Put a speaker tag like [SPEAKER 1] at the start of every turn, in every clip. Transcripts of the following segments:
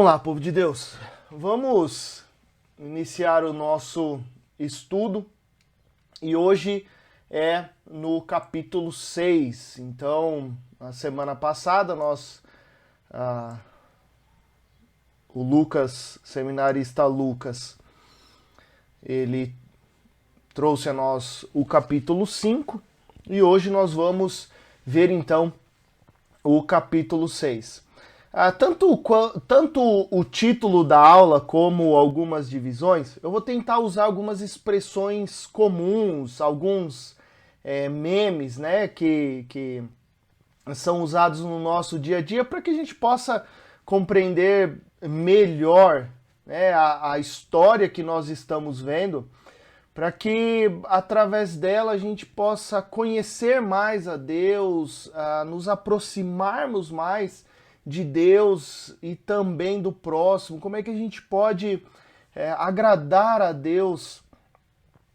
[SPEAKER 1] Vamos lá, povo de Deus. Vamos iniciar o nosso estudo e hoje é no capítulo 6. Então, na semana passada, o Lucas, seminarista Lucas, ele trouxe a nós o capítulo 5 e hoje nós vamos ver então o capítulo 6. Tanto o título da aula como algumas divisões, eu vou tentar usar algumas expressões comuns, alguns memes, né, que são usados no nosso dia a dia para que a gente possa compreender melhor, né, a história que nós estamos vendo, para que através dela a gente possa conhecer mais a Deus, nos aproximarmos mais de Deus e também do próximo, como é que a gente pode agradar a Deus,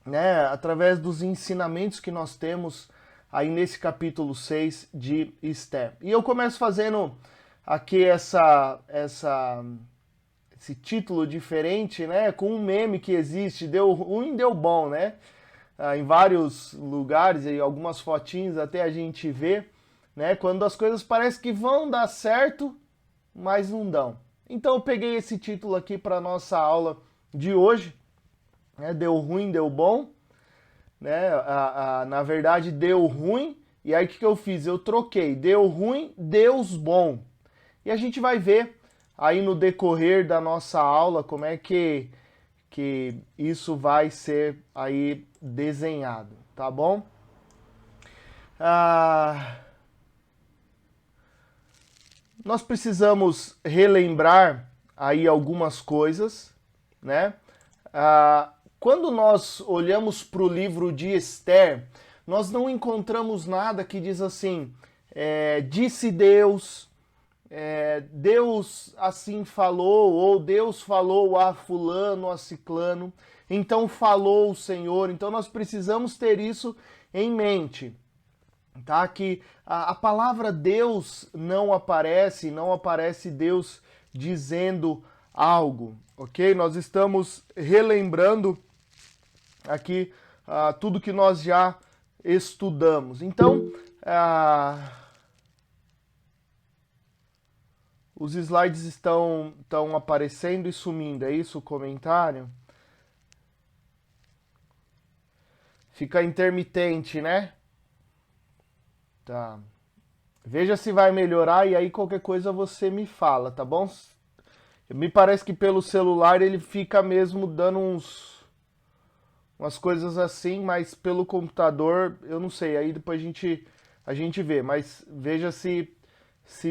[SPEAKER 1] né, através dos ensinamentos que nós temos aí nesse capítulo 6 de Esther. E eu começo fazendo aqui esse título diferente, né, com um meme que existe, deu ruim, deu bom, né? Em vários lugares, e algumas fotinhas até a gente vê, né, quando as coisas parecem que vão dar certo, mas não dão. Então eu peguei esse título aqui para a nossa aula de hoje, né, deu ruim, deu bom, né, na verdade deu ruim, e aí o que eu fiz? Eu troquei, deu ruim, Deus bom. E a gente vai ver aí no decorrer da nossa aula como é que isso vai ser aí desenhado, tá bom? Nós precisamos relembrar aí algumas coisas, né? Quando nós olhamos para o livro de Esther, nós não encontramos nada que diz assim, disse Deus, Deus assim falou, ou Deus falou a fulano, a ciclano, então falou o Senhor. Então nós precisamos ter isso em mente, tá? Que a palavra Deus não aparece Deus dizendo algo, ok? Nós estamos relembrando aqui tudo que nós já estudamos. Então, os slides estão aparecendo e sumindo, é isso o comentário? Fica intermitente, né? Tá. Veja se vai melhorar e aí qualquer coisa você me fala, tá bom? Me parece que pelo celular ele fica mesmo dando umas coisas assim, mas pelo computador eu não sei, aí depois a gente vê, mas veja se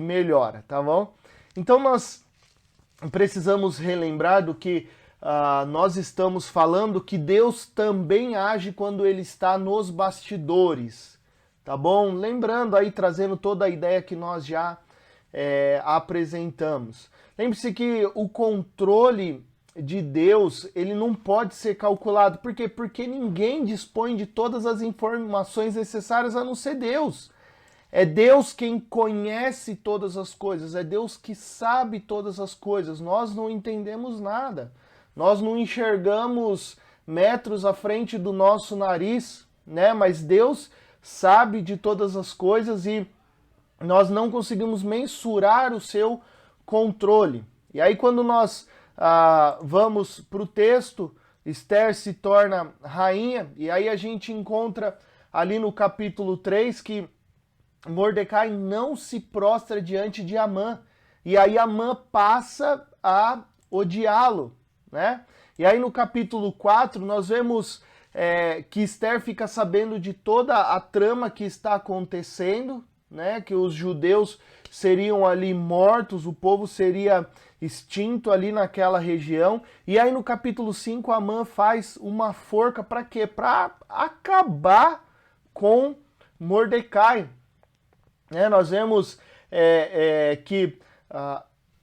[SPEAKER 1] melhora, tá bom? Então nós precisamos relembrar do que nós estamos falando, que Deus também age quando ele está nos bastidores, tá bom? Lembrando aí, trazendo toda a ideia que nós já apresentamos. Lembre-se que o controle de Deus, ele não pode ser calculado. Por quê? Porque ninguém dispõe de todas as informações necessárias a não ser Deus. É Deus quem conhece todas as coisas, é Deus que sabe todas as coisas. Nós não entendemos nada. Nós não enxergamos metros à frente do nosso nariz, né? Mas Deus sabe de todas as coisas e nós não conseguimos mensurar o seu controle. E aí quando nós vamos para o texto, Esther se torna rainha, e aí a gente encontra ali no capítulo 3 que Mordecai não se prostra diante de Amã, e aí Amã passa a odiá-lo, né? E aí no capítulo 4 nós vemos que Esther fica sabendo de toda a trama que está acontecendo, né? Que os judeus seriam ali mortos, o povo seria extinto ali naquela região. E aí no capítulo 5 Amã faz uma forca para quê? Para acabar com Mordecai. Nós vemos que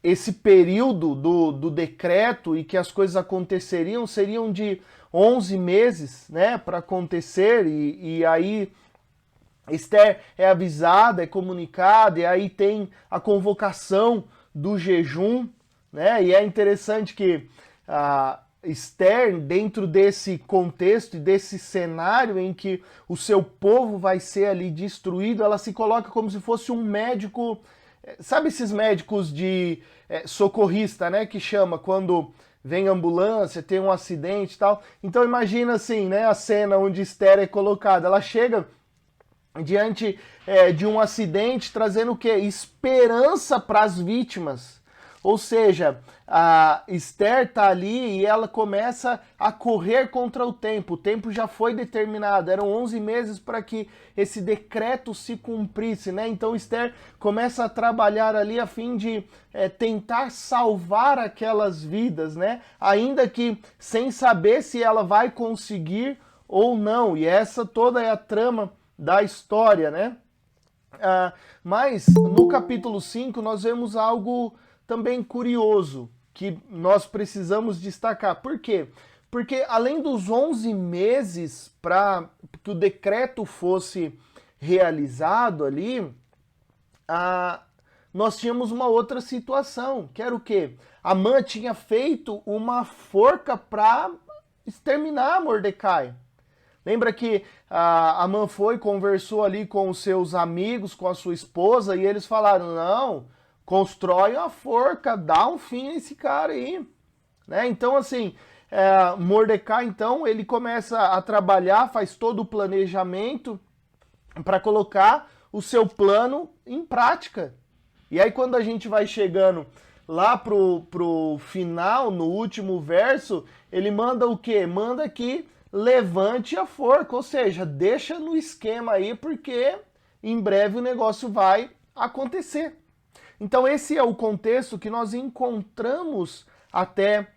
[SPEAKER 1] esse período do decreto e que as coisas aconteceriam seriam de 11 meses, né, para acontecer, e aí Esther é avisada, é comunicada, e aí tem a convocação do jejum, né? E é interessante que Esther, dentro desse contexto e desse cenário em que o seu povo vai ser ali destruído, ela se coloca como se fosse um médico, sabe esses médicos de socorrista, né, que chama quando vem ambulância, tem um acidente e tal. Então imagina assim, né, a cena onde Esther é colocada, ela chega diante de um acidente trazendo o quê? Esperança para as vítimas. Ou seja, a Esther está ali e ela começa a correr contra o tempo. O tempo já foi determinado, eram 11 meses para que esse decreto se cumprisse, né? Então Esther começa a trabalhar ali a fim de tentar salvar aquelas vidas, né? Ainda que sem saber se ela vai conseguir ou não. E essa toda é a trama da história, né? Mas no capítulo 5 nós vemos algo também curioso que nós precisamos destacar. Por quê? Porque além dos 11 meses para que o decreto fosse realizado ali, nós tínhamos uma outra situação, que era o quê? Amã tinha feito uma forca para exterminar Mordecai. Lembra que Amã foi, conversou ali com os seus amigos, com a sua esposa, e eles falaram, não, constrói uma forca, dá um fim nesse cara aí. Né? Então, assim, Mordecai, então, ele começa a trabalhar, faz todo o planejamento para colocar o seu plano em prática. E aí, quando a gente vai chegando lá pro final, no último verso, ele manda o quê? Manda que levante a forca, ou seja, deixa no esquema aí, porque em breve o negócio vai acontecer. Então esse é o contexto que nós encontramos até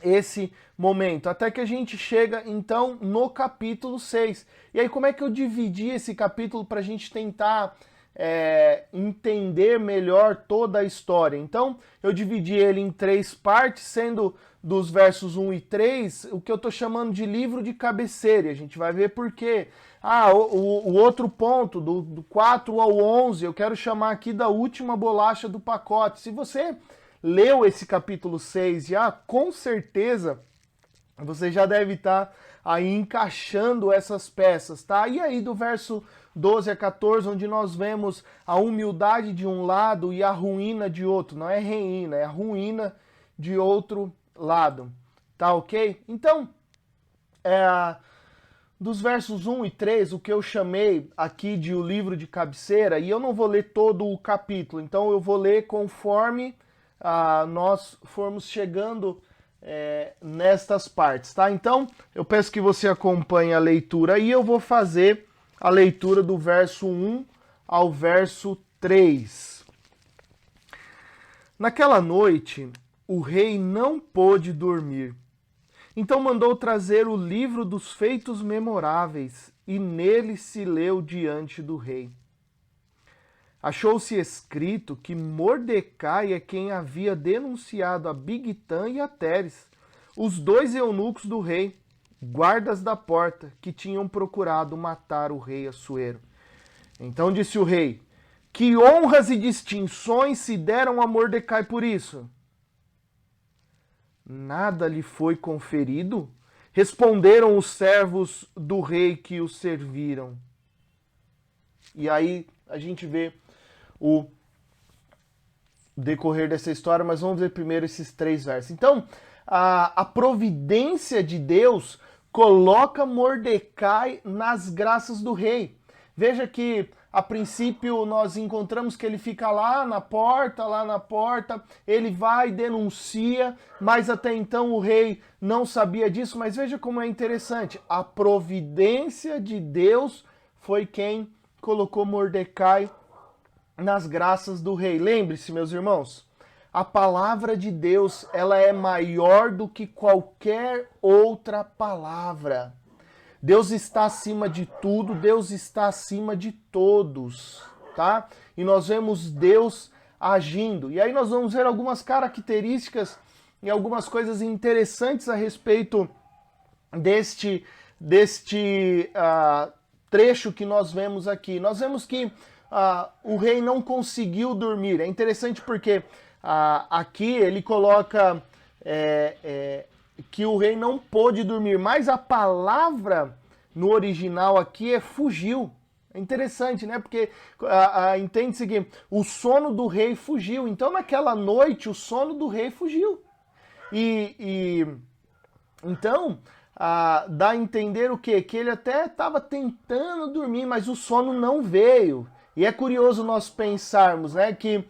[SPEAKER 1] esse momento, até que a gente chega então no capítulo 6. E aí como é que eu dividi esse capítulo para a gente tentar entender melhor toda a história? Então eu dividi ele em 3 partes, sendo dos versos 1 e 3, o que eu estou chamando de livro de cabeceira. A gente vai ver por quê. O outro ponto, do 4 ao 11, eu quero chamar aqui da última bolacha do pacote. Se você leu esse capítulo 6 já, com certeza você já deve estar aí encaixando essas peças, tá? E aí do verso 12 a 14, onde nós vemos a humildade de um lado e a ruína de outro. Não é reina, é a ruína de outro lado, tá ok? Então, dos versos 1 e 3, o que eu chamei aqui de o livro de cabeceira, e eu não vou ler todo o capítulo, então eu vou ler conforme nós formos chegando nestas partes, tá? Então, eu peço que você acompanhe a leitura e eu vou fazer a leitura do verso 1 ao verso 3. Naquela noite, o rei não pôde dormir. Então mandou trazer o livro dos feitos memoráveis, e nele se leu diante do rei. Achou-se escrito que Mordecai é quem havia denunciado a Bigtã e a Teres, os 2 eunucos do rei, guardas da porta, que tinham procurado matar o rei Assuero. Então disse o rei, que honras e distinções se deram a Mordecai por isso? Nada lhe foi conferido? Responderam os servos do rei que o serviram. E aí a gente vê o decorrer dessa história, mas vamos ver primeiro esses 3 versos. Então, a providência de Deus coloca Mordecai nas graças do rei. Veja que a princípio nós encontramos que ele fica lá na porta, ele vai e denuncia, mas até então o rei não sabia disso, mas veja como é interessante, a providência de Deus foi quem colocou Mordecai nas graças do rei. Lembre-se, meus irmãos, a palavra de Deus, ela é maior do que qualquer outra palavra. Deus está acima de tudo, Deus está acima de todos, tá? E nós vemos Deus agindo. E aí nós vamos ver algumas características e algumas coisas interessantes a respeito deste trecho que nós vemos aqui. Nós vemos que o rei não conseguiu dormir. É interessante porque aqui ele coloca que o rei não pôde dormir, mas a palavra no original aqui é fugiu. É interessante, né? Porque entende-se que o sono do rei fugiu. Então, naquela noite, o sono do rei fugiu. Então, dá a entender o quê? Que ele até estava tentando dormir, mas o sono não veio. E é curioso nós pensarmos, né, que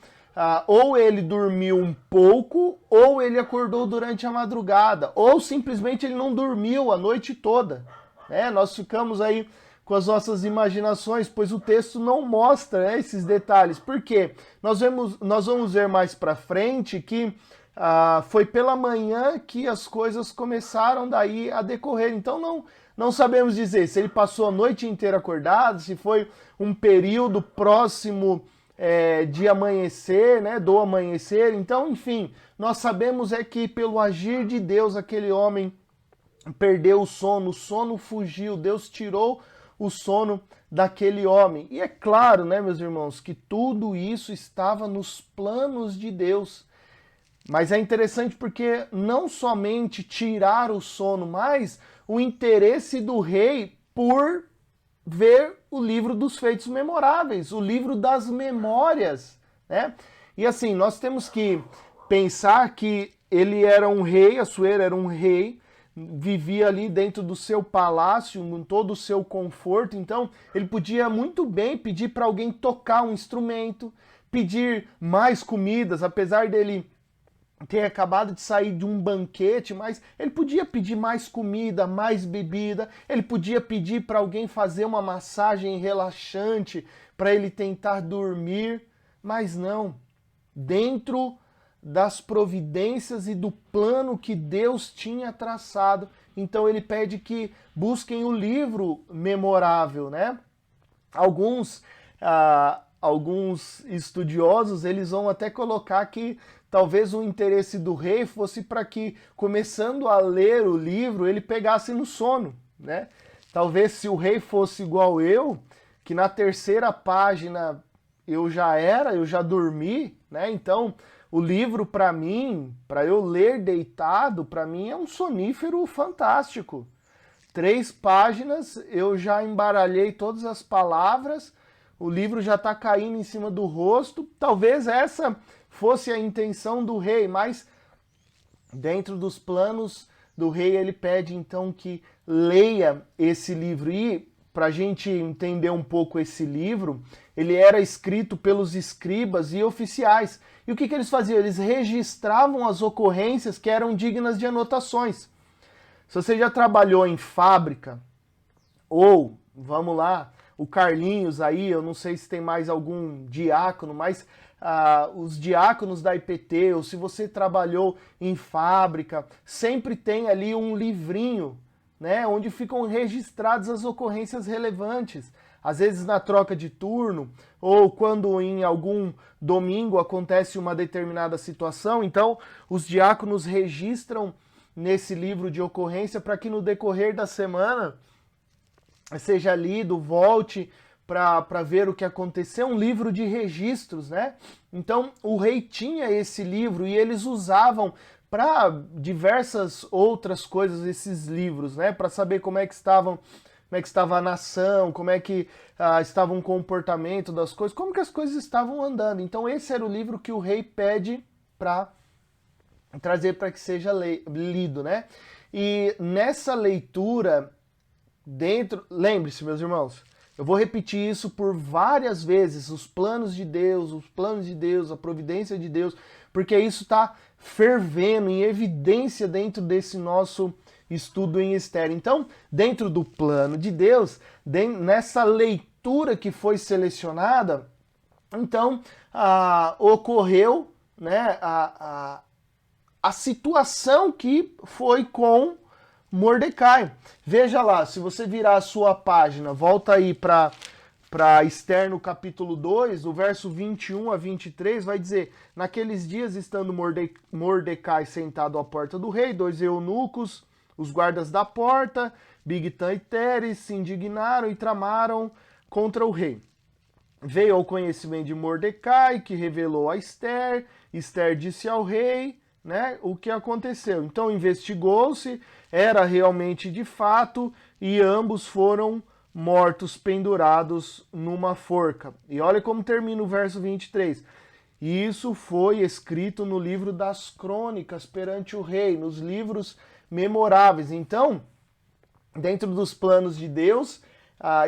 [SPEAKER 1] ou ele dormiu um pouco, ou ele acordou durante a madrugada, ou simplesmente ele não dormiu a noite toda. Né? Nós ficamos aí com as nossas imaginações, pois o texto não mostra, né, esses detalhes. Por quê? Nós vamos ver mais para frente que foi pela manhã que as coisas começaram daí a decorrer. Então não sabemos dizer se ele passou a noite inteira acordado, se foi um período próximo de amanhecer, né, do amanhecer. Então, enfim, nós sabemos que pelo agir de Deus aquele homem perdeu o sono fugiu, Deus tirou o sono daquele homem. E é claro, né, meus irmãos, que tudo isso estava nos planos de Deus. Mas é interessante porque não somente tirar o sono, mas o interesse do rei por ver o livro dos feitos memoráveis, o livro das memórias, né? E assim, nós temos que pensar que ele era um rei, Assuero era um rei, vivia ali dentro do seu palácio, com todo o seu conforto, então ele podia muito bem pedir para alguém tocar um instrumento, pedir mais comidas, apesar dele ter acabado de sair de um banquete, mas ele podia pedir mais comida, mais bebida, ele podia pedir para alguém fazer uma massagem relaxante para ele tentar dormir, mas não. Dentro das providências e do plano que Deus tinha traçado, então ele pede que busquem o livro memorável, né? Alguns estudiosos, eles vão até colocar que talvez o interesse do rei fosse para que, começando a ler o livro, ele pegasse no sono, né? Talvez se o rei fosse igual eu, que na terceira página eu já dormi, né? Então, o livro para mim, para eu ler deitado, para mim é um sonífero fantástico. 3 páginas, eu já embaralhei todas as palavras, o livro já está caindo em cima do rosto. Talvez essa fosse a intenção do rei, mas dentro dos planos do rei ele pede então que leia esse livro. E para a gente entender um pouco esse livro, ele era escrito pelos escribas e oficiais. E o que eles faziam? Eles registravam as ocorrências que eram dignas de anotações. Se você já trabalhou em fábrica, ou, vamos lá, o Carlinhos aí, eu não sei se tem mais algum diácono, mas os diáconos da IPT, ou se você trabalhou em fábrica, sempre tem ali um livrinho, né, onde ficam registradas as ocorrências relevantes. Às vezes na troca de turno, ou quando em algum domingo acontece uma determinada situação, então os diáconos registram nesse livro de ocorrência para que no decorrer da semana seja lido, volte para ver o que aconteceu, um livro de registros, né? Então o rei tinha esse livro e eles usavam para diversas outras coisas esses livros, né? Para saber como é que estava a nação, como é que estava o comportamento das coisas, como que as coisas estavam andando. Então esse era o livro que o rei pede para trazer para que seja lido, né? E nessa leitura, lembre-se, meus irmãos, eu vou repetir isso por várias vezes, os planos de Deus, a providência de Deus, porque isso está fervendo em evidência dentro desse nosso estudo em Esther. Então, dentro do plano de Deus, nessa leitura que foi selecionada, então ocorreu, né, a situação que foi com Mordecai. Veja lá, se você virar a sua página, volta aí para Esther no capítulo 2, do verso 21 a 23, vai dizer: naqueles dias, estando Mordecai sentado à porta do rei, 2 eunucos, os guardas da porta, Bigtan e Teres, se indignaram e tramaram contra o rei. Veio ao conhecimento de Mordecai, que revelou a Esther, Esther disse ao rei, né, o que aconteceu. Então investigou-se, era realmente de fato, e ambos foram mortos, pendurados numa forca. E olha como termina o verso 23. E isso foi escrito no livro das crônicas perante o rei, nos livros memoráveis. Então, dentro dos planos de Deus,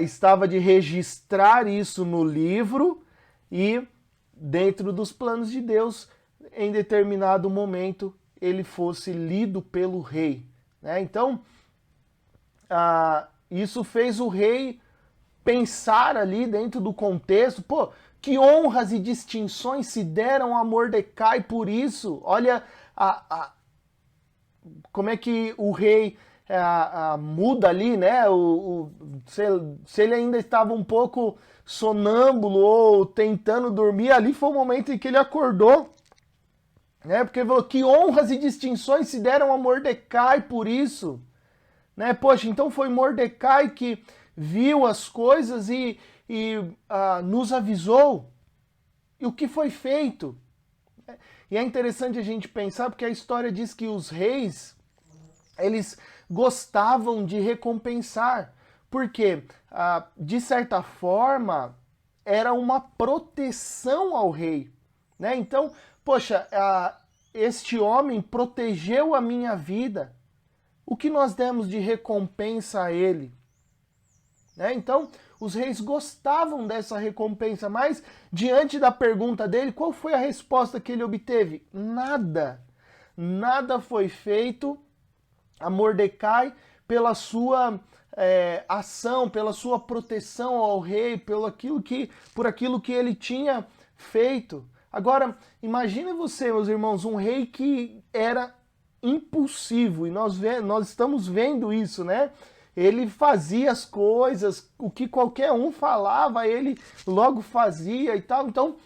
[SPEAKER 1] estava de registrar isso no livro e dentro dos planos de Deus, em determinado momento, ele fosse lido pelo rei, né? Então, isso fez o rei pensar ali dentro do contexto, pô, que honras e distinções se deram a Mordecai por isso. Olha como é que o rei muda ali, né? Se ele ainda estava um pouco sonâmbulo ou tentando dormir, ali foi o momento em que ele acordou, né? Porque falou, que honras e distinções se deram a Mordecai por isso, né? Poxa, então foi Mordecai que viu as coisas e nos avisou. E o que foi feito? E é interessante a gente pensar, porque a história diz que os reis, eles gostavam de recompensar. Porque, de certa forma, era uma proteção ao rei, né? Então, poxa, este homem protegeu a minha vida. O que nós demos de recompensa a ele? Né? Então, os reis gostavam dessa recompensa, mas diante da pergunta dele, qual foi a resposta que ele obteve? Nada. Nada foi feito a Mordecai pela sua ação, pela sua proteção ao rei, por aquilo que ele tinha feito. Agora, imagine você, meus irmãos, um rei que era impulsivo, e nós estamos vendo isso, né? Ele fazia as coisas, o que qualquer um falava, ele logo fazia e tal. Então,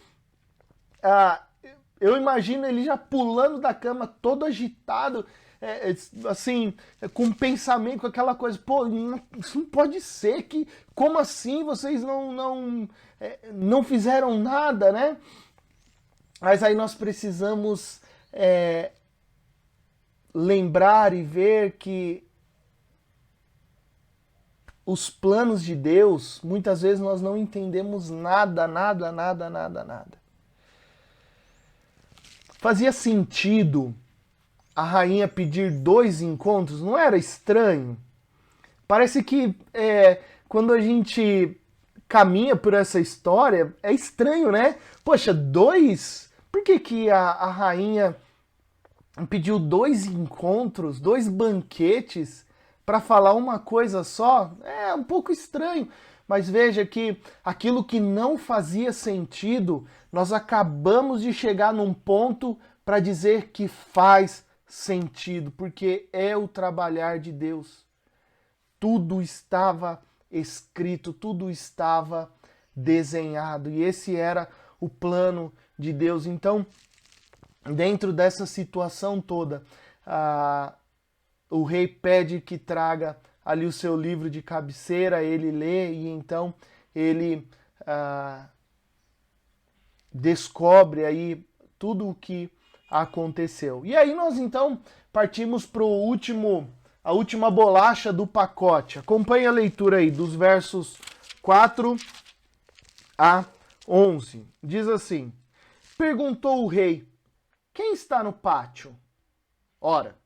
[SPEAKER 1] eu imagino ele já pulando da cama, todo agitado, assim, com um pensamento, com aquela coisa, pô, isso não pode ser, como assim vocês não fizeram nada, né? Mas aí nós precisamos lembrar e ver que os planos de Deus, muitas vezes nós não entendemos nada. Fazia sentido a rainha pedir 2 encontros? Não era estranho? Parece que quando a gente caminha por essa história, é estranho, né? Poxa, 2? Por que a rainha pediu 2 encontros, 2 banquetes para falar uma coisa só? É um pouco estranho. Mas veja que aquilo que não fazia sentido, nós acabamos de chegar num ponto para dizer que faz sentido, porque é o trabalhar de Deus. Tudo estava escrito, tudo estava desenhado, e esse era o plano de Deus. Então, dentro dessa situação toda, o rei pede que traga ali o seu livro de cabeceira, ele lê e então ele descobre aí tudo o que aconteceu. E aí nós então partimos para a última bolacha do pacote. Acompanhe a leitura aí dos versos 4 a 11. Diz assim: perguntou o rei, quem está no pátio? Ora,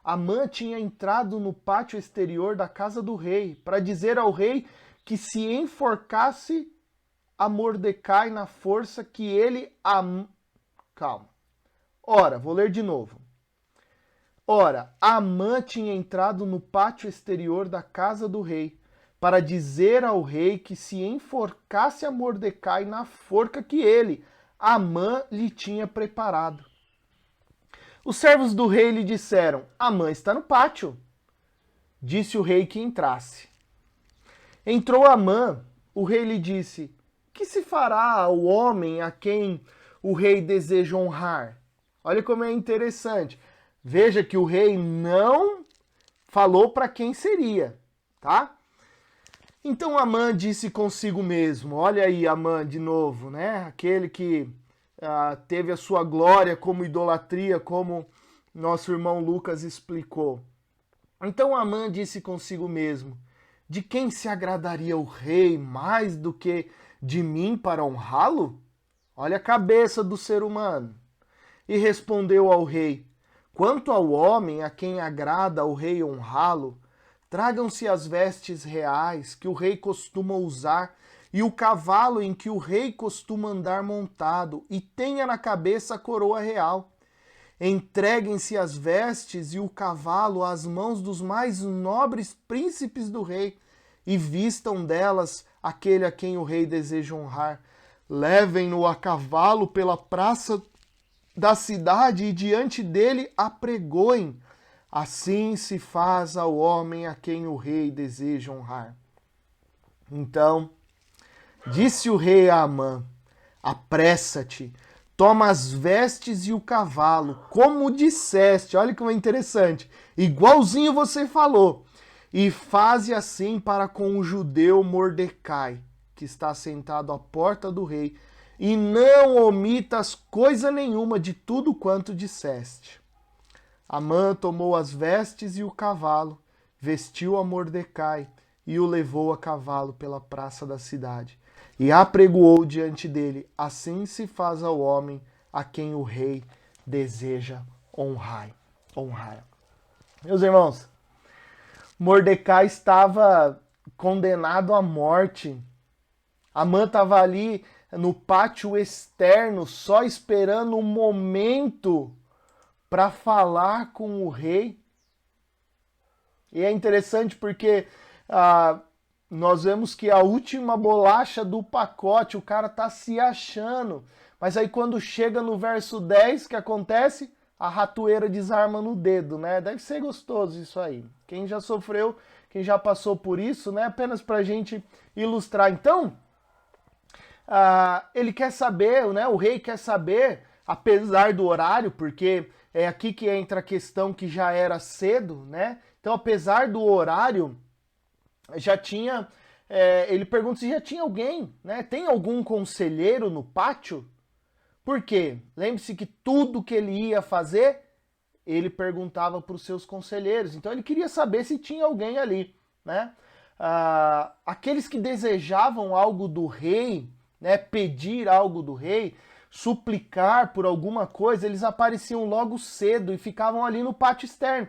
[SPEAKER 1] Amã tinha entrado no pátio exterior da casa do rei para dizer ao rei que se enforcasse a Mordecai na força que ele... Calma. Ora, vou ler de novo. Ora, Amã tinha entrado no pátio exterior da casa do rei para dizer ao rei que se enforcasse a Mordecai na forca que ele, Amã, lhe tinha preparado. Os servos do rei lhe disseram, Amã está no pátio. Disse o rei que entrasse. Entrou Amã, o rei lhe disse, que se fará ao homem a quem o rei deseja honrar? Olha como é interessante. Veja que o rei não falou para quem seria, tá? Então Amã disse consigo mesmo, olha aí Amã de novo, né? Aquele que teve a sua glória como idolatria, como nosso irmão Lucas explicou. Então Amã disse consigo mesmo: de quem se agradaria o rei mais do que de mim para honrá-lo? Olha a cabeça do ser humano. E respondeu ao rei: quanto ao homem a quem agrada ao rei honrá-lo, tragam-se as vestes reais que o rei costuma usar e o cavalo em que o rei costuma andar montado, e tenha na cabeça a coroa real. Entreguem-se as vestes e o cavalo às mãos dos mais nobres príncipes do rei, e vistam delas aquele a quem o rei deseja honrar. Levem-no a cavalo pela praça da cidade e diante dele apregoem. Assim se faz ao homem a quem o rei deseja honrar. Então, disse o rei a Amã: apressa-te, toma as vestes e o cavalo, como disseste, olha como é interessante, igualzinho você falou, e faze assim para com o judeu Mordecai, que está sentado à porta do rei, e não omitas coisa nenhuma de tudo quanto disseste. Amã tomou as vestes e o cavalo, vestiu a Mordecai e o levou a cavalo pela praça da cidade, e apregoou diante dele: assim se faz ao homem a quem o rei deseja honrar. Meus irmãos, Mordecai estava condenado à morte. Amã estava ali no pátio externo, só esperando um momento para falar com o rei. E é interessante porque nós vemos que a última bolacha do pacote, o cara tá se achando. Mas aí quando chega no verso 10, o que acontece? A ratoeira desarma no dedo, né? Deve ser gostoso isso aí. Quem já sofreu, quem já passou por isso, né? Apenas pra gente ilustrar. Então, ele quer saber, né? O rei quer saber, apesar do horário, porque é aqui que entra a questão que já era cedo, né? Então, apesar do horário, já tinha... ele pergunta se já tinha alguém, né? Tem algum conselheiro no pátio? Por quê? Lembre-se que tudo que ele ia fazer, ele perguntava para os seus conselheiros. Então, ele queria saber se tinha alguém ali, né? Aqueles que desejavam algo do rei, né? Pedir algo do rei, suplicar por alguma coisa, eles apareciam logo cedo e ficavam ali no pátio externo,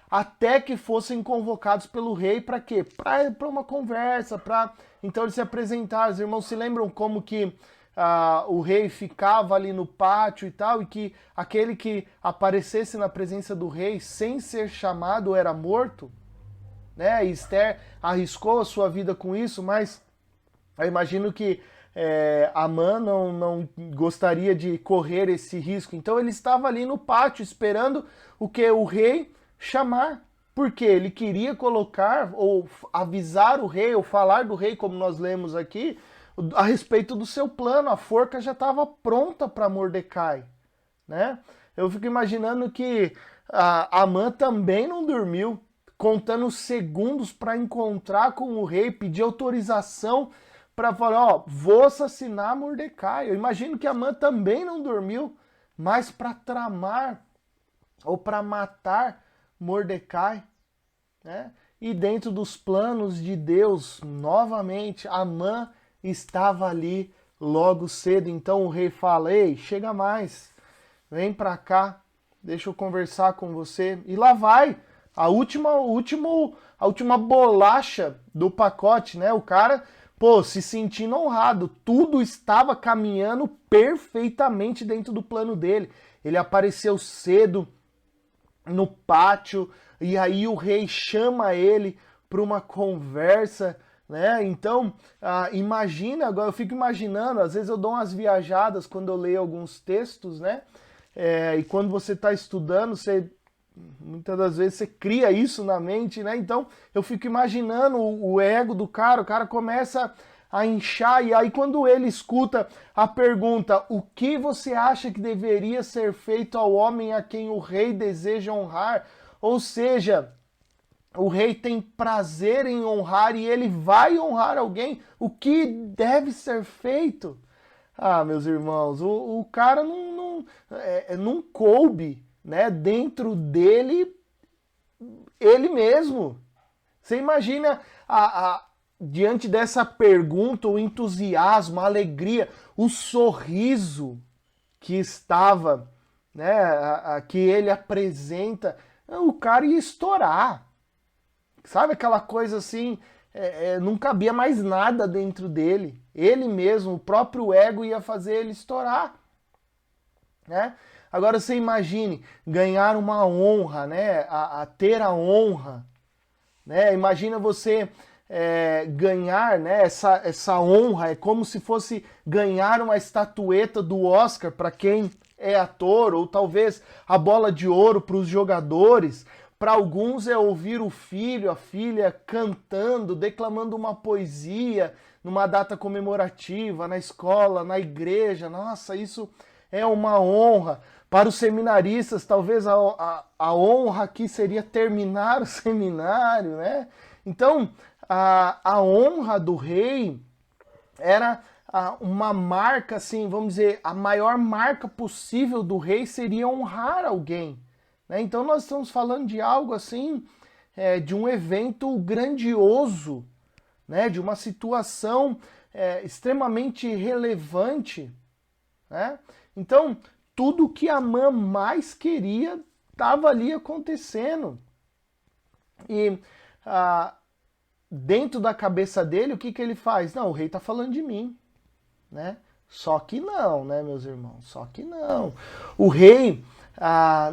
[SPEAKER 1] até que fossem convocados pelo rei para quê? Para uma conversa, para então eles se apresentar. Os irmãos se lembram como que o rei ficava ali no pátio e tal, e que aquele que aparecesse na presença do rei sem ser chamado era morto, né? E Esther arriscou a sua vida com isso, mas eu imagino que Amã não gostaria de correr esse risco. Então ele estava ali no pátio esperando o que? O rei chamar. Porque ele queria colocar ou avisar o rei, ou falar do rei, como nós lemos aqui, a respeito do seu plano. A forca já estava pronta para Mordecai, né? Eu fico imaginando que Amã também não dormiu, contando segundos para encontrar com o rei, pedir autorização para falar: ó, vou assassinar Mordecai. Eu imagino que Amã também não dormiu, mas para tramar ou para matar Mordecai, né? E dentro dos planos de Deus, novamente, Amã estava ali logo cedo. Então o rei fala: ei, chega mais, vem para cá, deixa eu conversar com você. E lá vai a última bolacha do pacote, né? O cara, se sentindo honrado. Tudo estava caminhando perfeitamente dentro do plano dele. Ele apareceu cedo no pátio, e aí o rei chama ele para uma conversa, né? Então, imagina, agora eu fico imaginando, às vezes eu dou umas viajadas quando eu leio alguns textos, né? E quando você está estudando, muitas das vezes você cria isso na mente, né? Então, eu fico imaginando o ego do cara, o cara começa a inchar, e aí quando ele escuta a pergunta: o que você acha que deveria ser feito ao homem a quem o rei deseja honrar? Ou seja, o rei tem prazer em honrar e ele vai honrar alguém. O que deve ser feito? Ah, meus irmãos, o cara não coube, né, dentro dele ele mesmo. Você imagina diante dessa pergunta, o entusiasmo, a alegria, o sorriso que estava, né, que ele apresenta, o cara ia estourar. Sabe aquela coisa assim, não cabia mais nada dentro dele. Ele mesmo, o próprio ego ia fazer ele estourar, né? Agora você imagine ganhar uma honra, né? A ter a honra, né? Imagina você ganhar, né? Essa honra é como se fosse ganhar uma estatueta do Oscar para quem é ator, ou talvez a bola de ouro para os jogadores. Para alguns é ouvir o filho, a filha cantando, declamando uma poesia numa data comemorativa, na escola, na igreja. Nossa, isso é uma honra. Para os seminaristas, talvez a honra aqui seria terminar o seminário, né? Então, a honra do rei era uma marca, assim, vamos dizer, a maior marca possível do rei seria honrar alguém. Né? Então, nós estamos falando de algo assim, de um evento grandioso, né? De uma situação extremamente relevante. Né? Então, tudo que Amã mais queria estava ali acontecendo. E dentro da cabeça dele, o que ele faz? Não, o rei está falando de mim. Né? Só que não, né, meus irmãos? Só que não. O rei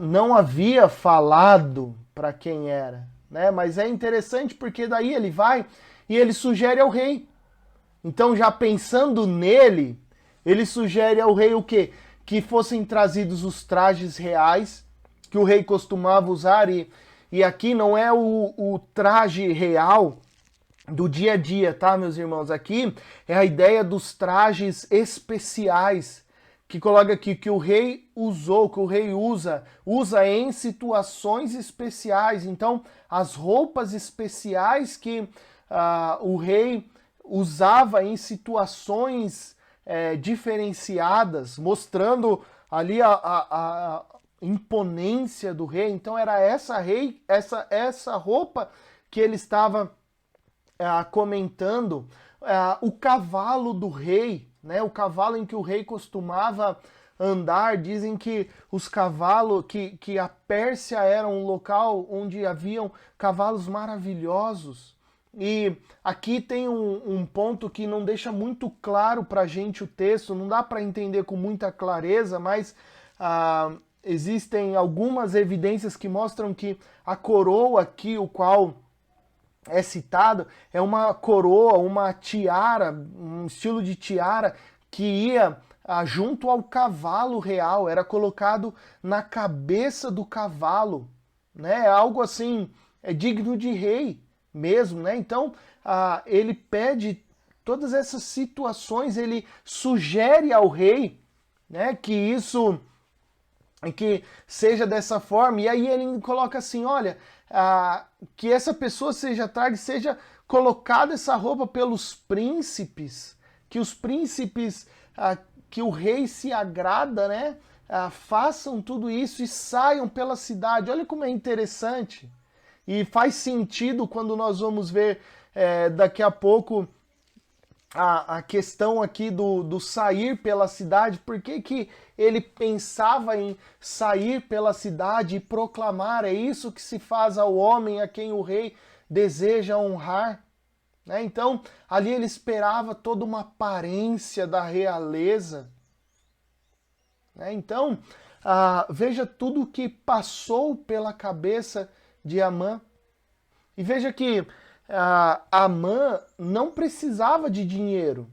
[SPEAKER 1] não havia falado para quem era. Né? Mas é interessante porque daí ele vai e ele sugere ao rei. Então, já pensando nele, ele sugere ao rei o quê? Que fossem trazidos os trajes reais que o rei costumava usar, e aqui não é o traje real do dia a dia, tá, meus irmãos? Aqui é a ideia dos trajes especiais, que coloca aqui que o rei usou, que o rei usa em situações especiais. Então, as roupas especiais que o rei usava em situações diferenciadas, mostrando ali a imponência do rei. Então era essa roupa que ele estava comentando. O cavalo do rei, né? O cavalo em que o rei costumava andar. Dizem que os cavalos, que a Pérsia era um local onde haviam cavalos maravilhosos. E aqui tem um ponto que não deixa muito claro para a gente o texto, não dá para entender com muita clareza, mas existem algumas evidências que mostram que a coroa aqui, o qual é citado, é uma coroa, uma tiara, um estilo de tiara que ia junto ao cavalo real, era colocado na cabeça do cavalo, né? Algo assim, é digno de rei mesmo, né? Então, ele pede todas essas situações, ele sugere ao rei, né, que seja dessa forma, e aí ele coloca assim, olha, que essa pessoa seja colocada essa roupa pelos príncipes, que os príncipes, que o rei se agrada, né, façam tudo isso e saiam pela cidade. Olha como é interessante. E faz sentido quando nós vamos ver daqui a pouco a questão aqui do sair pela cidade. Por que ele pensava em sair pela cidade e proclamar? É isso que se faz ao homem a quem o rei deseja honrar. Né? Então, ali ele esperava toda uma aparência da realeza. Né? Então, veja tudo o que passou pela cabeça de Amã. E veja que Amã não precisava de dinheiro.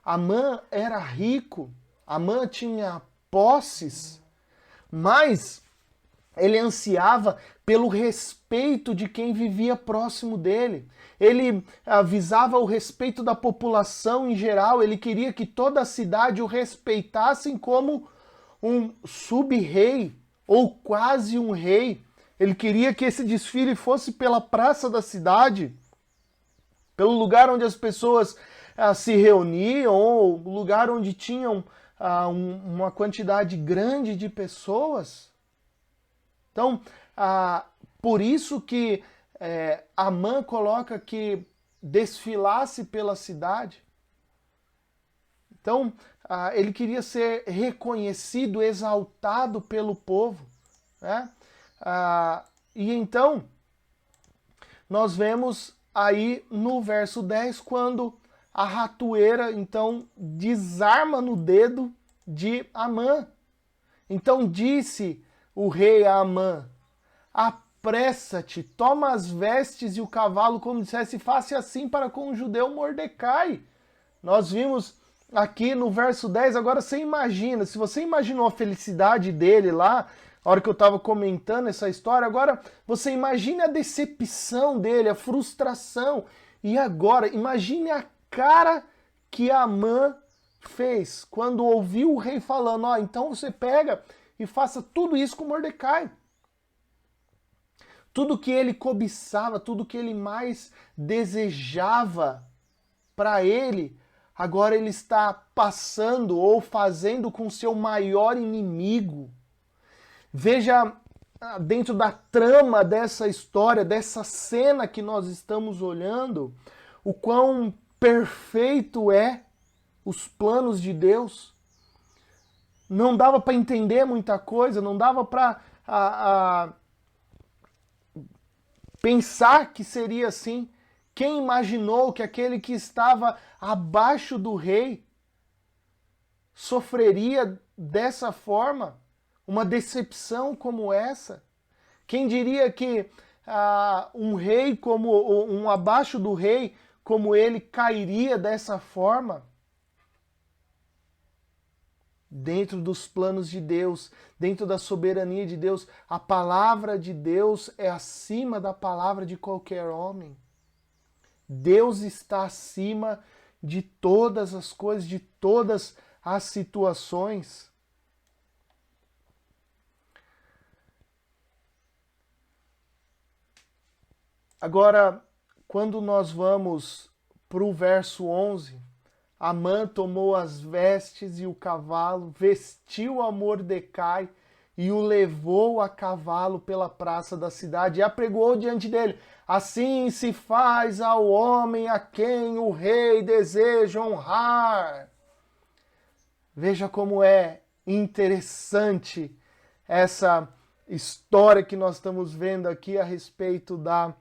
[SPEAKER 1] Amã era rico. Amã tinha posses. Mas ele ansiava pelo respeito de quem vivia próximo dele. Ele visava o respeito da população em geral. Ele queria que toda a cidade o respeitassem como um sub-rei ou quase um rei. Ele queria que esse desfile fosse pela praça da cidade, pelo lugar onde as pessoas se reuniam, ou lugar onde tinham uma quantidade grande de pessoas. Então, por isso que Amã coloca que desfilasse pela cidade. Então, ele queria ser reconhecido, exaltado pelo povo, né? E então, nós vemos aí no verso 10, quando a ratoeira, então, desarma no dedo de Amã. Então disse o rei a Amã: apressa-te, toma as vestes e o cavalo, como dissesse, faça assim para com o judeu Mordecai. Nós vimos aqui no verso 10, agora você imagina, se você imaginou a felicidade dele lá, a hora que eu estava comentando essa história, agora você imagine a decepção dele, a frustração. E agora, imagine a cara que Amã fez quando ouviu o rei falando: então você pega e faça tudo isso com Mordecai. Tudo que ele cobiçava, tudo que ele mais desejava para ele, agora ele está passando ou fazendo com seu maior inimigo. Veja dentro da trama dessa história, dessa cena que nós estamos olhando, o quão perfeito é os planos de Deus. Não dava para entender muita coisa, não dava para pensar que seria assim. Quem imaginou que aquele que estava abaixo do rei sofreria dessa forma? Uma decepção como essa? Quem diria que um rei como um abaixo do rei como ele cairia dessa forma? Dentro dos planos de Deus, dentro da soberania de Deus, a palavra de Deus é acima da palavra de qualquer homem. Deus está acima de todas as coisas, de todas as situações. Agora, quando nós vamos para o verso 11, Amã tomou as vestes e o cavalo, vestiu a Mordecai e o levou a cavalo pela praça da cidade e apregoou diante dele: assim se faz ao homem a quem o rei deseja honrar. Veja como é interessante essa história que nós estamos vendo aqui a respeito da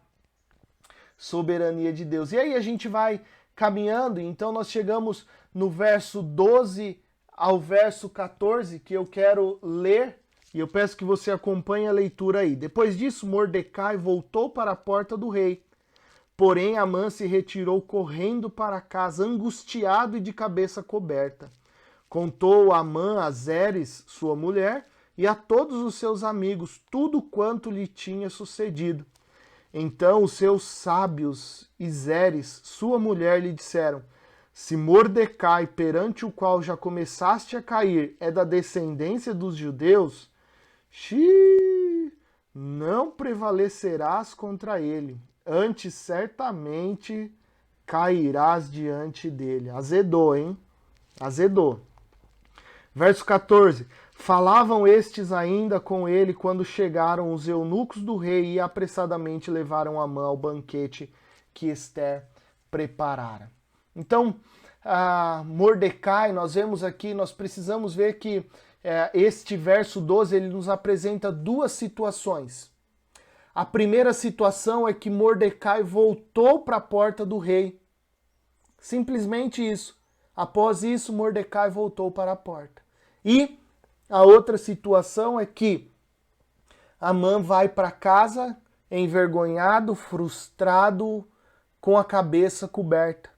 [SPEAKER 1] soberania de Deus. E aí a gente vai caminhando, então nós chegamos no verso 12 ao verso 14, que eu quero ler, e eu peço que você acompanhe a leitura aí. Depois disso, Mordecai voltou para a porta do rei, porém Amã se retirou correndo para casa, angustiado e de cabeça coberta. Contou Amã a Zeres, sua mulher, e a todos os seus amigos tudo quanto lhe tinha sucedido. Então os seus sábios e Zeres, sua mulher, lhe disseram: se Mordecai, perante o qual já começaste a cair, é da descendência dos judeus, não prevalecerás contra ele, antes certamente cairás diante dele. Azedou, hein? Azedou. Verso 14. Falavam estes ainda com ele quando chegaram os eunucos do rei e apressadamente levaram Amã ao banquete que Ester preparara. Então, Mordecai, nós vemos aqui, nós precisamos ver que este verso 12, ele nos apresenta duas situações. A primeira situação é que Mordecai voltou para a porta do rei. Simplesmente isso. Após isso, Mordecai voltou para a porta. E a outra situação é que Amã vai para casa envergonhado, frustrado, com a cabeça coberta.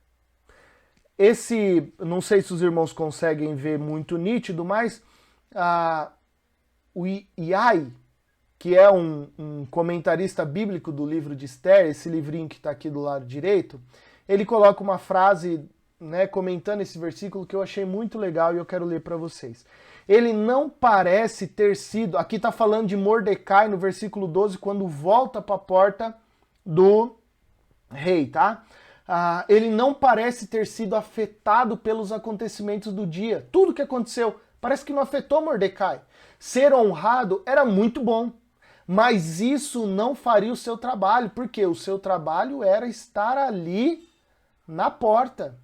[SPEAKER 1] Não sei se os irmãos conseguem ver muito nítido, mas o Iai, que é um comentarista bíblico do livro de Esther, esse livrinho que está aqui do lado direito, ele coloca uma frase, comentando esse versículo, que eu achei muito legal e eu quero ler para vocês. Ele não parece ter sido, aqui está falando de Mordecai no versículo 12, quando volta para a porta do rei, tá? ele não parece ter sido afetado pelos acontecimentos do dia. Tudo que aconteceu parece que não afetou Mordecai. Ser honrado era muito bom, mas isso não faria o seu trabalho, porque o seu trabalho era estar ali na porta.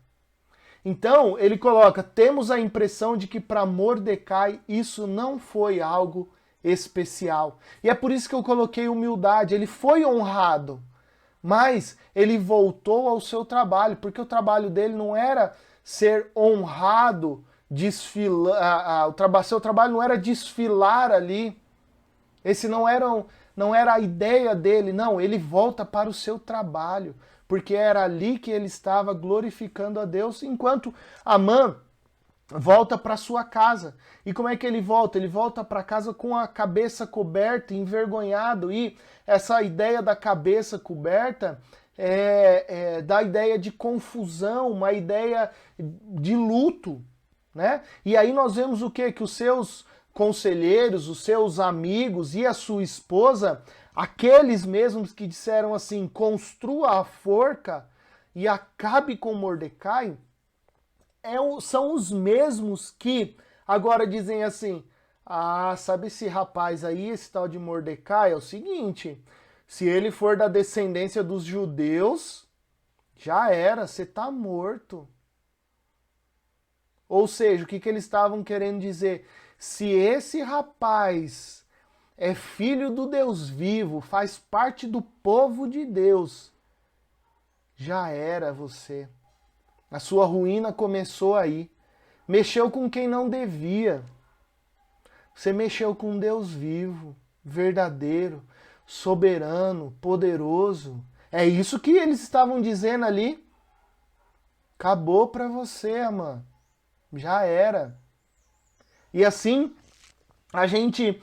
[SPEAKER 1] Então, ele coloca, temos a impressão de que para Mordecai isso não foi algo especial. E é por isso que eu coloquei humildade, ele foi honrado, mas ele voltou ao seu trabalho, porque o trabalho dele não era ser honrado, seu trabalho não era desfilar ali, esse não era a ideia dele, não, ele volta para o seu trabalho, porque era ali que ele estava glorificando a Deus, enquanto Amã volta para sua casa. E como é que ele volta? Ele volta para casa com a cabeça coberta, envergonhado, e essa ideia da cabeça coberta dá ideia de confusão, uma ideia de luto, né? E aí nós vemos o quê? Que os seus conselheiros, os seus amigos e a sua esposa, aqueles mesmos que disseram assim, construa a forca e acabe com Mordecai, são os mesmos que agora dizem assim, sabe esse rapaz aí, esse tal de Mordecai, é o seguinte, se ele for da descendência dos judeus, já era, você tá morto. Ou seja, o que eles estavam querendo dizer? Se esse rapaz é filho do Deus vivo, faz parte do povo de Deus, já era você. A sua ruína começou aí. Mexeu com quem não devia. Você mexeu com Deus vivo, verdadeiro, soberano, poderoso. É isso que eles estavam dizendo ali. Acabou para você, Amã. Já era. E assim, a gente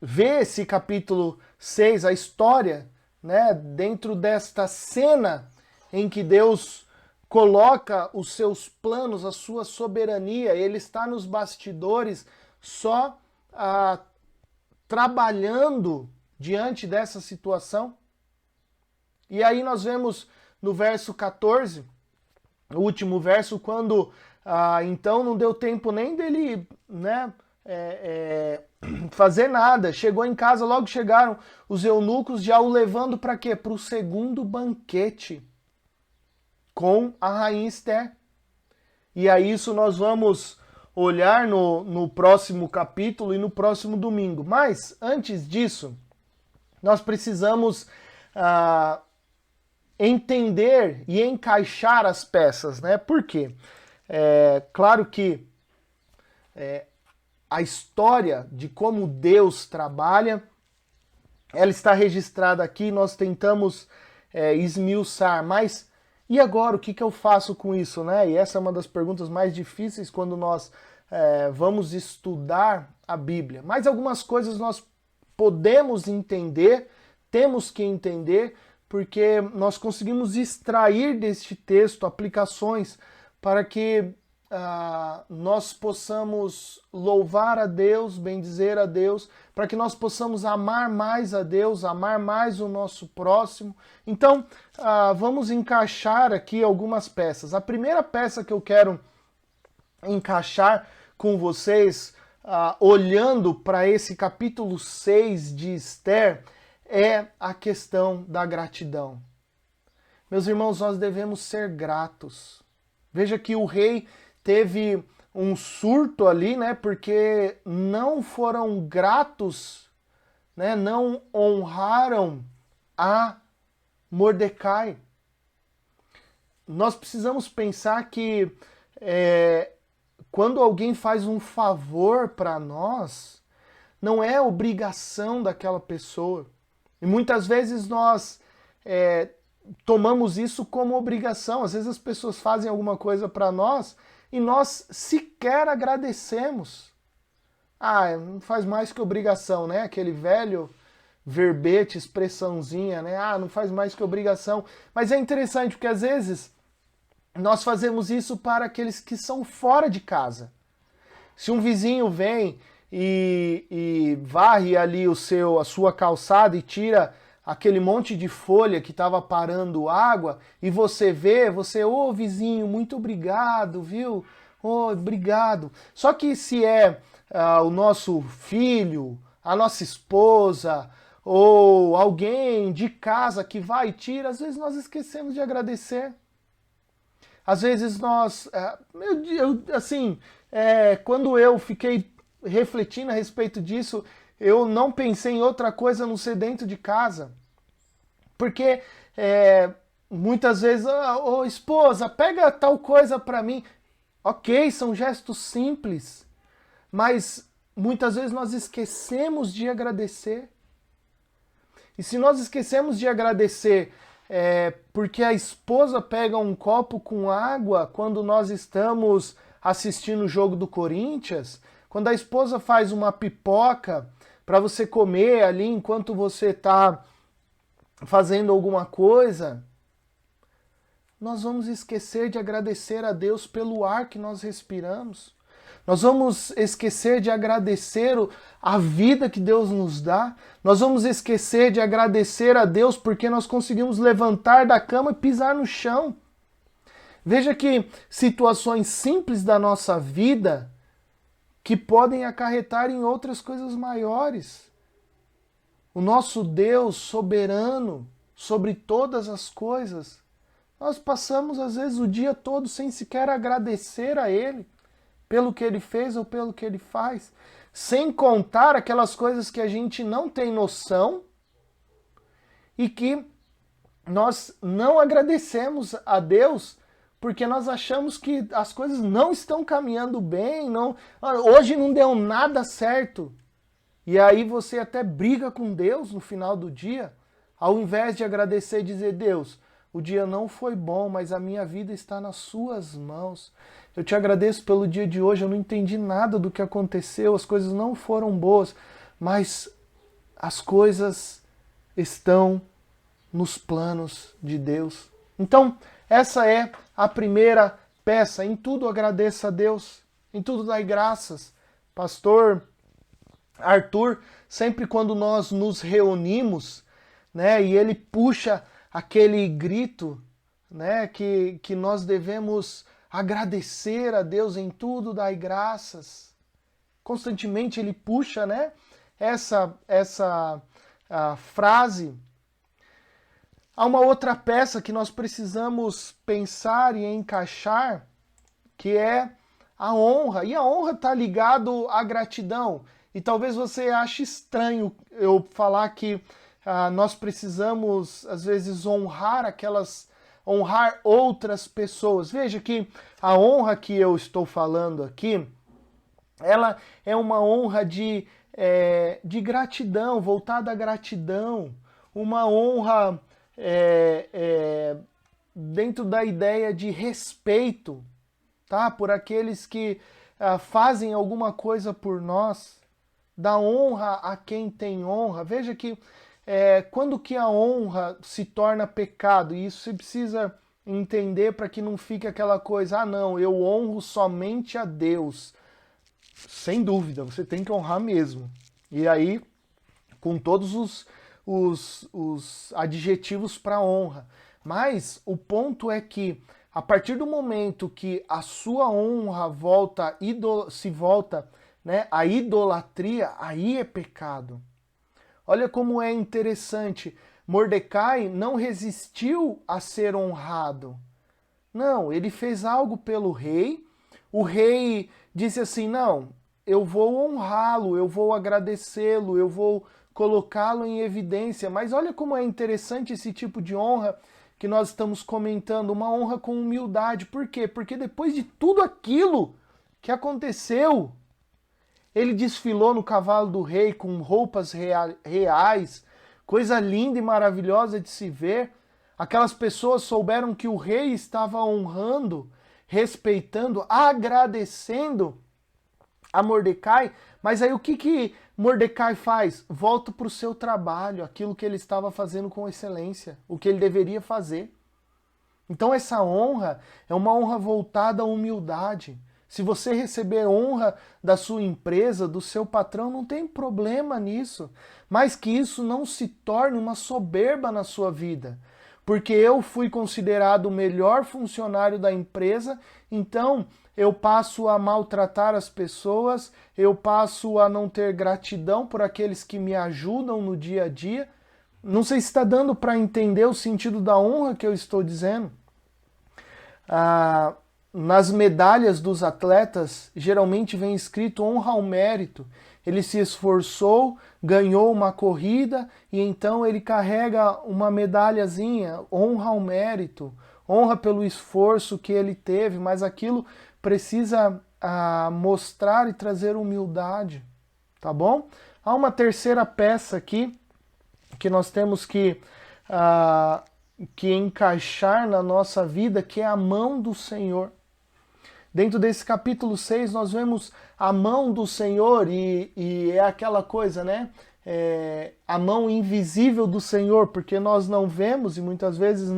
[SPEAKER 1] vê esse capítulo 6, a história, né, dentro desta cena em que Deus coloca os seus planos, a sua soberania, ele está nos bastidores só trabalhando diante dessa situação. E aí nós vemos no verso 14, o último verso, quando então não deu tempo nem dele, né, fazer nada. Chegou em casa, logo chegaram os eunucos já o levando para quê? Para o segundo banquete com a rainha Esther. E a isso nós vamos olhar no próximo capítulo e no próximo domingo. Mas, antes disso, nós precisamos entender e encaixar as peças, né? Por quê? Claro que a história de como Deus trabalha, ela está registrada aqui, nós tentamos esmiuçar, mas e agora, o que eu faço com isso, né? E essa é uma das perguntas mais difíceis quando nós vamos estudar a Bíblia. Mas algumas coisas nós podemos entender, temos que entender, porque nós conseguimos extrair deste texto aplicações para que nós possamos louvar a Deus, bendizer a Deus, para que nós possamos amar mais a Deus, amar mais o nosso próximo. Então, vamos encaixar aqui algumas peças. A primeira peça que eu quero encaixar com vocês, olhando para esse capítulo 6 de Esther, é a questão da gratidão. Meus irmãos, nós devemos ser gratos. Veja que o rei teve um surto ali, né? Porque não foram gratos, né? Não honraram a Mordecai. Nós precisamos pensar que quando alguém faz um favor para nós, não é obrigação daquela pessoa. E muitas vezes nós tomamos isso como obrigação. Às vezes as pessoas fazem alguma coisa para nós e nós sequer agradecemos. Não faz mais que obrigação, né? Aquele velho verbete, expressãozinha, né? Não faz mais que obrigação. Mas é interessante porque às vezes nós fazemos isso para aqueles que são fora de casa. Se um vizinho vem e varre ali a sua calçada e tira aquele monte de folha que estava parando água, e você vê, ô vizinho, muito obrigado, viu? Oh, obrigado. Só que se é o nosso filho, a nossa esposa, ou alguém de casa que vai e tira, às vezes nós esquecemos de agradecer. Às vezes nós, quando eu fiquei refletindo a respeito disso, eu não pensei em outra coisa a não ser dentro de casa. Porque muitas vezes, ô esposa, pega tal coisa para mim. Ok, são gestos simples, mas muitas vezes nós esquecemos de agradecer. E se nós esquecemos de agradecer porque a esposa pega um copo com água quando nós estamos assistindo o jogo do Corinthians, quando a esposa faz uma pipoca para você comer ali enquanto você está fazendo alguma coisa, nós vamos esquecer de agradecer a Deus pelo ar que nós respiramos. Nós vamos esquecer de agradecer a vida que Deus nos dá. Nós vamos esquecer de agradecer a Deus porque nós conseguimos levantar da cama e pisar no chão. Veja que situações simples da nossa vida que podem acarretar em outras coisas maiores. O nosso Deus soberano sobre todas as coisas, nós passamos às vezes o dia todo sem sequer agradecer a Ele pelo que Ele fez ou pelo que Ele faz, sem contar aquelas coisas que a gente não tem noção e que nós não agradecemos a Deus porque nós achamos que as coisas não estão caminhando bem, hoje não deu nada certo. E aí você até briga com Deus no final do dia, ao invés de agradecer e dizer, Deus, o dia não foi bom, mas a minha vida está nas suas mãos. Eu te agradeço pelo dia de hoje, eu não entendi nada do que aconteceu, as coisas não foram boas, mas as coisas estão nos planos de Deus. Então, essa é a primeira peça. Em tudo agradeça a Deus, em tudo dai graças. Pastor Arthur, sempre quando nós nos reunimos, né, e ele puxa aquele grito, né, que nós devemos agradecer a Deus em tudo, dai graças. Constantemente ele puxa, né, essa frase. Há uma outra peça que nós precisamos pensar e encaixar, que é a honra. E a honra está ligado à gratidão. E talvez você ache estranho eu falar que nós precisamos, às vezes, honrar outras pessoas. Veja que a honra que eu estou falando aqui, ela é uma honra de gratidão, voltada à gratidão, uma honra dentro da ideia de respeito, tá? Por aqueles que fazem alguma coisa por nós, da honra a quem tem honra. Veja que quando que a honra se torna pecado, e isso você precisa entender para que não fique aquela coisa, não, eu honro somente a Deus. Sem dúvida, você tem que honrar mesmo. E aí, com todos os adjetivos para honra. Mas o ponto é que, a partir do momento que a sua honra se volta, né, à idolatria, aí é pecado. Olha como é interessante. Mordecai não resistiu a ser honrado. Não, ele fez algo pelo rei. O rei disse assim, não, eu vou honrá-lo, eu vou agradecê-lo, eu vou colocá-lo em evidência. Mas olha como é interessante esse tipo de honra que nós estamos comentando, uma honra com humildade. Por quê? Porque depois de tudo aquilo que aconteceu, ele desfilou no cavalo do rei com roupas reais, coisa linda e maravilhosa de se ver. Aquelas pessoas souberam que o rei estava honrando, respeitando, agradecendo a Mordecai. Mas aí o que Mordecai faz? Volta para o seu trabalho, aquilo que ele estava fazendo com excelência, o que ele deveria fazer. Então essa honra é uma honra voltada à humildade. Se você receber honra da sua empresa, do seu patrão, não tem problema nisso. Mas que isso não se torne uma soberba na sua vida. Porque eu fui considerado o melhor funcionário da empresa, então eu passo a maltratar as pessoas, eu passo a não ter gratidão por aqueles que me ajudam no dia a dia. Não sei se está dando para entender o sentido da honra que eu estou dizendo. Nas medalhas dos atletas, geralmente vem escrito honra ao mérito. Ele se esforçou, ganhou uma corrida e então ele carrega uma medalhazinha, honra ao mérito, honra pelo esforço que ele teve, mas aquilo precisa mostrar e trazer humildade, tá bom? Há uma terceira peça aqui que nós temos que encaixar na nossa vida, que é a mão do Senhor. Dentro desse capítulo 6, nós vemos a mão do Senhor e é aquela coisa, né? A mão invisível do Senhor, porque nós não vemos e muitas vezes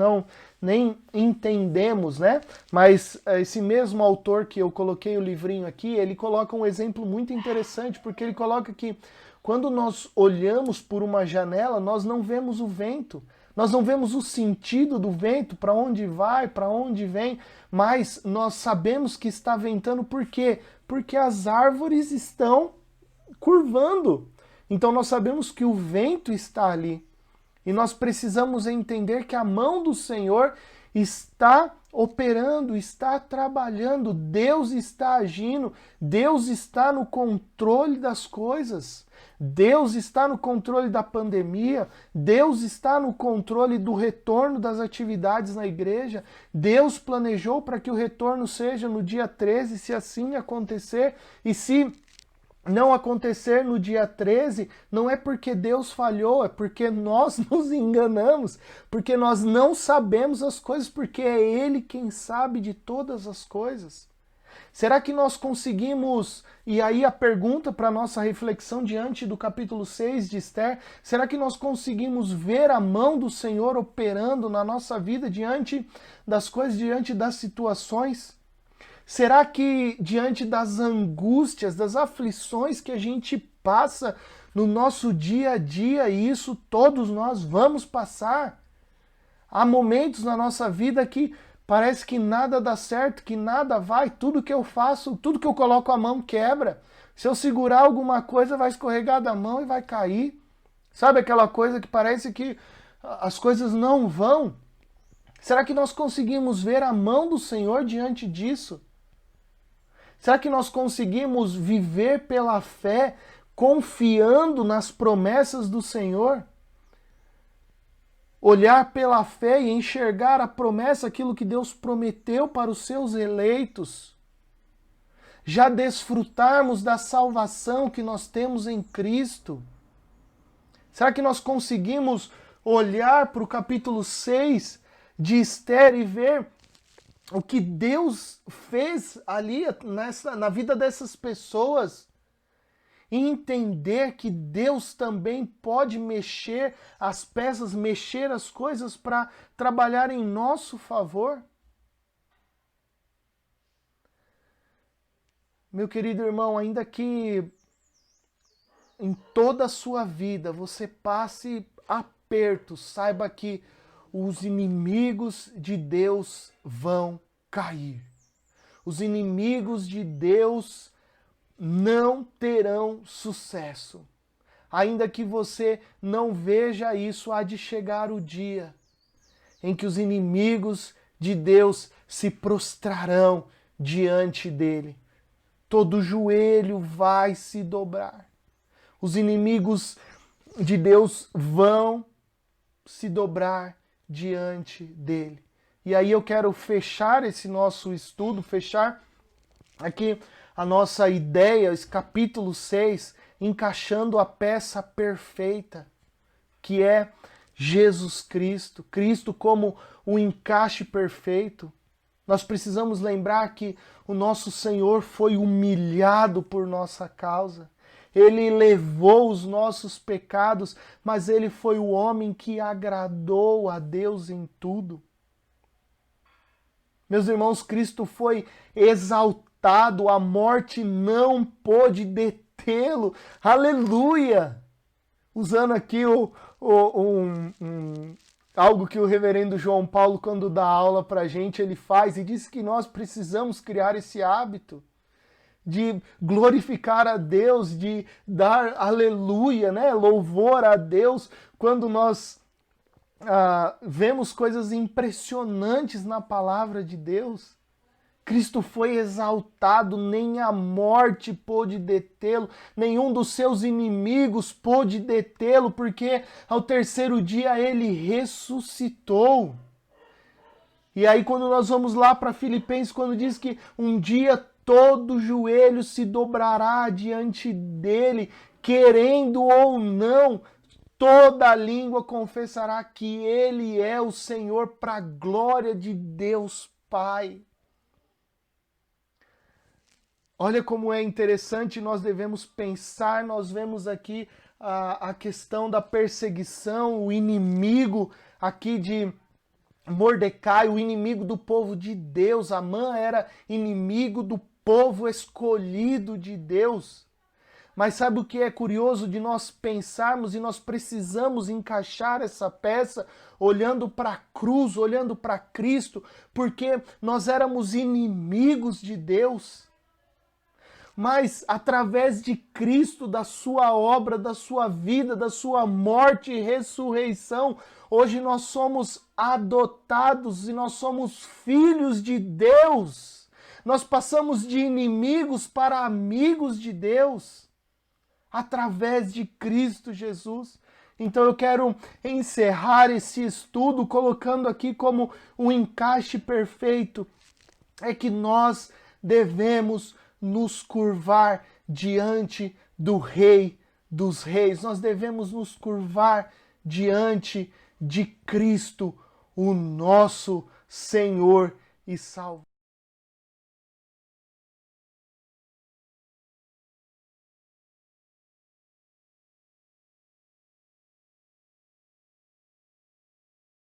[SPEAKER 1] nem entendemos, né? Mas esse mesmo autor que eu coloquei o livrinho aqui, ele coloca um exemplo muito interessante, porque ele coloca que quando nós olhamos por uma janela, nós não vemos o vento. Nós não vemos o sentido do vento, para onde vai, para onde vem, mas nós sabemos que está ventando. Por quê? Porque as árvores estão curvando. Então nós sabemos que o vento está ali. E nós precisamos entender que a mão do Senhor está operando, está trabalhando, Deus está agindo, Deus está no controle das coisas. Deus está no controle da pandemia, Deus está no controle do retorno das atividades na igreja, Deus planejou para que o retorno seja no dia 13, se assim acontecer, e se não acontecer no dia 13, não é porque Deus falhou, é porque nós nos enganamos, porque nós não sabemos as coisas, porque é Ele quem sabe de todas as coisas. Será que nós conseguimos, e aí a pergunta para a nossa reflexão diante do capítulo 6 de Esther, será que nós conseguimos ver a mão do Senhor operando na nossa vida diante das coisas, diante das situações? Será que diante das angústias, das aflições que a gente passa no nosso dia a dia, e isso todos nós vamos passar, há momentos na nossa vida que parece que nada dá certo, que nada vai, tudo que eu faço, tudo que eu coloco a mão quebra. Se eu segurar alguma coisa, vai escorregar da mão e vai cair. Sabe aquela coisa que parece que as coisas não vão? Será que nós conseguimos ver a mão do Senhor diante disso? Será que nós conseguimos viver pela fé, confiando nas promessas do Senhor? Olhar pela fé e enxergar a promessa, aquilo que Deus prometeu para os seus eleitos. Já desfrutarmos da salvação que nós temos em Cristo. Será que nós conseguimos olhar para o capítulo 6 de Esther e ver o que Deus fez ali na vida dessas pessoas? E entender que Deus também pode mexer as peças, mexer as coisas para trabalhar em nosso favor? Meu querido irmão, ainda que em toda a sua vida você passe aperto, saiba que os inimigos de Deus vão cair. Os inimigos de Deus não terão sucesso. Ainda que você não veja isso, há de chegar o dia em que os inimigos de Deus se prostrarão diante dele. Todo joelho vai se dobrar. Os inimigos de Deus vão se dobrar diante dele. E aí eu quero fechar esse nosso estudo, fechar aqui a nossa ideia, esse capítulo 6, encaixando a peça perfeita, que é Jesus Cristo. Cristo como o encaixe perfeito. Nós precisamos lembrar que o nosso Senhor foi humilhado por nossa causa. Ele levou os nossos pecados, mas ele foi o homem que agradou a Deus em tudo. Meus irmãos, Cristo foi exaltado exaltado, a morte não pôde detê-lo. Aleluia! Usando aqui algo que o reverendo João Paulo, quando dá aula para a gente, ele faz e diz que nós precisamos criar esse hábito de glorificar a Deus, de dar aleluia, né? Louvor a Deus, quando nós vemos coisas impressionantes na palavra de Deus. Cristo foi exaltado, nem a morte pôde detê-lo, nenhum dos seus inimigos pôde detê-lo, porque ao terceiro dia ele ressuscitou. E aí quando nós vamos lá para Filipenses, quando diz que um dia todo joelho se dobrará diante dele, querendo ou não, toda língua confessará que ele é o Senhor, para a glória de Deus Pai. Olha como é interessante, nós devemos pensar, nós vemos aqui a questão da perseguição, o inimigo aqui de Mordecai, o inimigo do povo de Deus. Amã era inimigo do povo escolhido de Deus. Mas sabe o que é curioso de nós pensarmos, e nós precisamos encaixar essa peça olhando para a cruz, olhando para Cristo, porque nós éramos inimigos de Deus. Mas através de Cristo, da sua obra, da sua vida, da sua morte e ressurreição, hoje nós somos adotados e nós somos filhos de Deus. Nós passamos de inimigos para amigos de Deus, através de Cristo Jesus. Então eu quero encerrar esse estudo colocando aqui como um encaixe perfeito, é que nós devemos nos curvar diante do Rei dos Reis. Nós devemos nos curvar diante de Cristo, o nosso Senhor e Salvador.